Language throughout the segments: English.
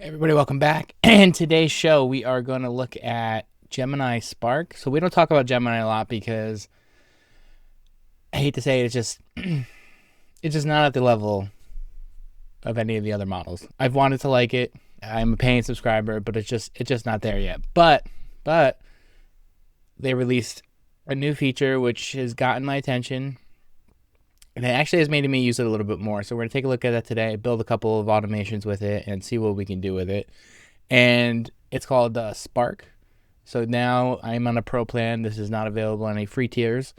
Everybody, welcome back. And today's show, we are going to look at Gemini Spark. So we don't talk about Gemini a lot because I hate to say it, it's just not at the level of any of the other models. I've wanted to like it. I'm a paying subscriber, but it's just not there yet. But they released a new feature which has gotten my attention, and it actually has made me use it a little bit more. So we're gonna take a look at that today, build a couple of automations with it, and see what we can do with it. And it's called Spark. So now I'm on a pro plan. This is not available on any free tiers.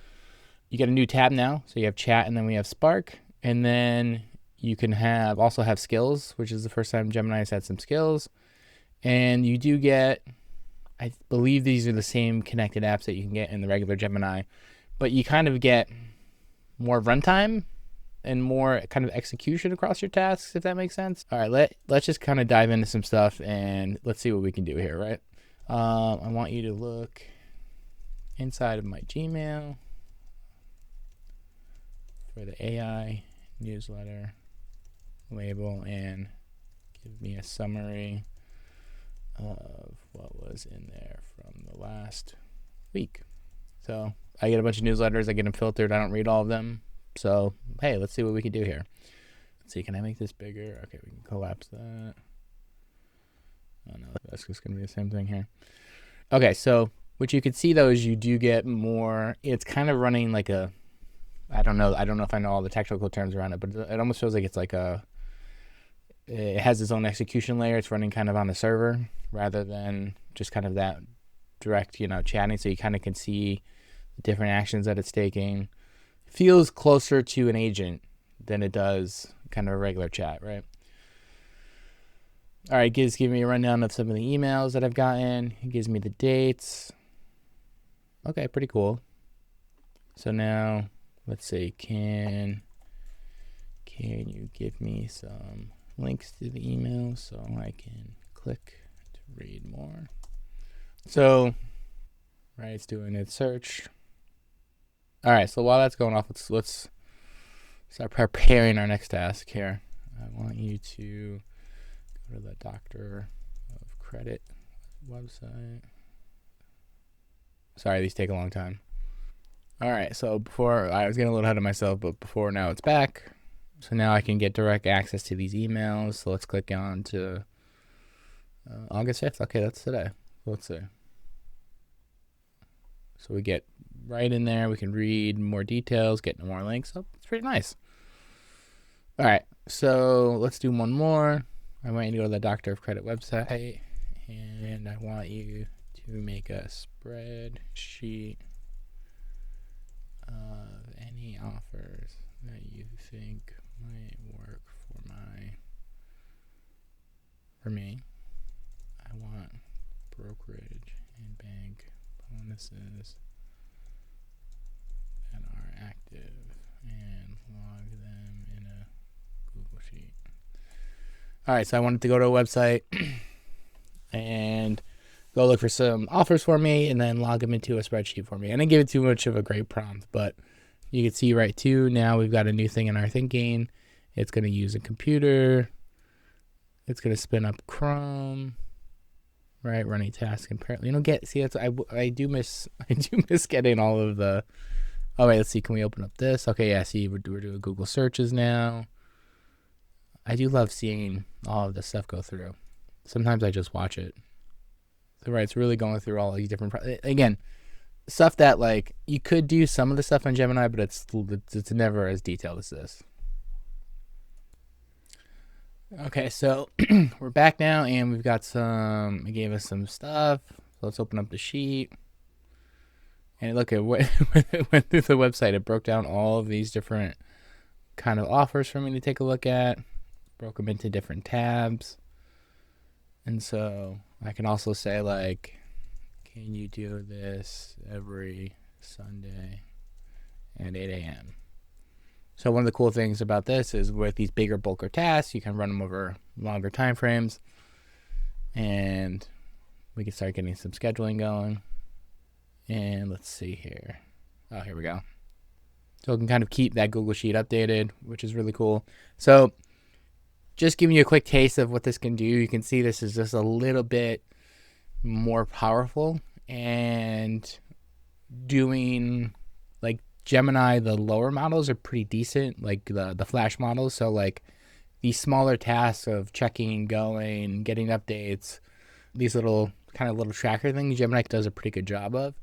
You get a new tab now. So you have chat, and then we have Spark, and then you can also have skills, which is the first time Gemini's had some skills. And you do get, I believe these are the same connected apps that you can get in the regular Gemini, but you kind of get more runtime and more kind of execution across your tasks, if that makes sense. All right, let's just kind of dive into some stuff and let's see what we can do here, right? I want you to look inside of my Gmail for the AI newsletter label and give me a summary of what was in there from the last week. So I get a bunch of newsletters. I get them filtered. I don't read all of them. So, hey, let's see what we can do here. Let's see. Can I make this bigger? Okay, we can collapse that. Oh, no, that's just going to be the same thing here. Okay, so what you can see, though, is you do get more. It's kind of running like a, I don't know if I know all the technical terms around it, but it almost feels like it's like it has its own execution layer. It's running kind of on the server rather than just kind of that direct, chatting. So you kind of can see the different actions that it's taking. Feels closer to an agent than it does kind of a regular chat, right? All right, gives me a rundown of some of the emails that I've gotten. It gives me the dates. Okay, pretty cool. So now, let's see, can you give me some links to the email so I can click to read more? So, right, it's doing its search. All right, so while that's going off, let's start preparing our next task here. I want you to go to the Doctor of Credit website. Sorry, these take a long time. All right, so before, I was getting a little ahead of myself, but now it's back. So now I can get direct access to these emails. So let's click on to August 5th. Okay, that's today. Let's see. So we get right in there. We can read more details, get more links. Oh, it's pretty nice. All right, so let's do one more. I want you to go to the Doctor of Credit website, and I want you to make a spreadsheet of any offers that you think might work for me. I want brokerage and bank bonuses that are active and log them in a Google Sheet. All right, so I wanted to go to a website and go look for some offers for me and then log them into a spreadsheet for me. I didn't give it too much of a great prompt, but you can see right too, now we've got a new thing in our thinking. It's going to use a computer. It's going to spin up Chrome. Right, running task apparently. That's I do miss getting all of the. Oh wait, let's see. Can we open up this? Okay, yeah. See, we're doing Google searches now. I do love seeing all of this stuff go through. Sometimes I just watch it. So right, it's really going through all these different. Again, stuff that like you could do some of the stuff on Gemini, but it's never as detailed as this. Okay, so we're back now, and we've got it gave us some stuff. So let's open up the sheet. And look, it went through the website. It broke down all of these different kind of offers for me to take a look at. Broke them into different tabs. And so I can also say, like, can you do this every Sunday at 8 a.m.? So one of the cool things about this is with these bigger, bulker tasks, you can run them over longer time frames, and we can start getting some scheduling going. And let's see here. Oh, here we go. So we can kind of keep that Google Sheet updated, which is really cool. So just giving you a quick taste of what this can do. You can see this is just a little bit more powerful, and doing like Gemini, the lower models are pretty decent, like the Flash models. So like these smaller tasks of checking, going, getting updates, these little tracker things, Gemini does a pretty good job of.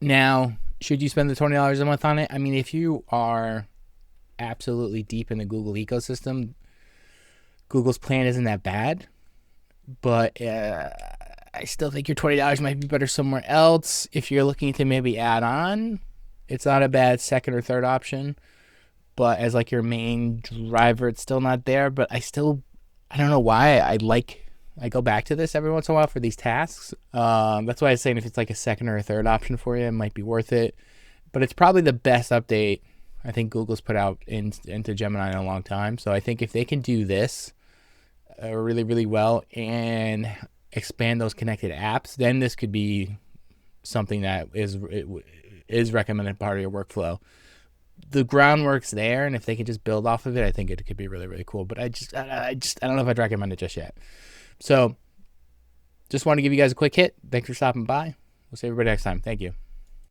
Now, should you spend the $20 a month on it? I mean, if you are absolutely deep in the Google ecosystem, Google's plan isn't that bad, but I still think your $20 might be better somewhere else. If you're looking to maybe add on, it's not a bad second or third option, but as like your main driver, it's still not there. But I don't know why I go back to this every once in a while for these tasks. That's why I was saying if it's like a second or a third option for you, it might be worth it. But it's probably the best update I think Google's put out into Gemini in a long time. So I think if they can do this really, really well and expand those connected apps, then this could be something that is recommended part of your workflow. The groundwork's there, and if they can just build off of it, I think it could be really, really cool. But I don't know if I'd recommend it just yet. So just want to give you guys a quick hit. Thanks for stopping by. We'll see everybody next time. Thank you.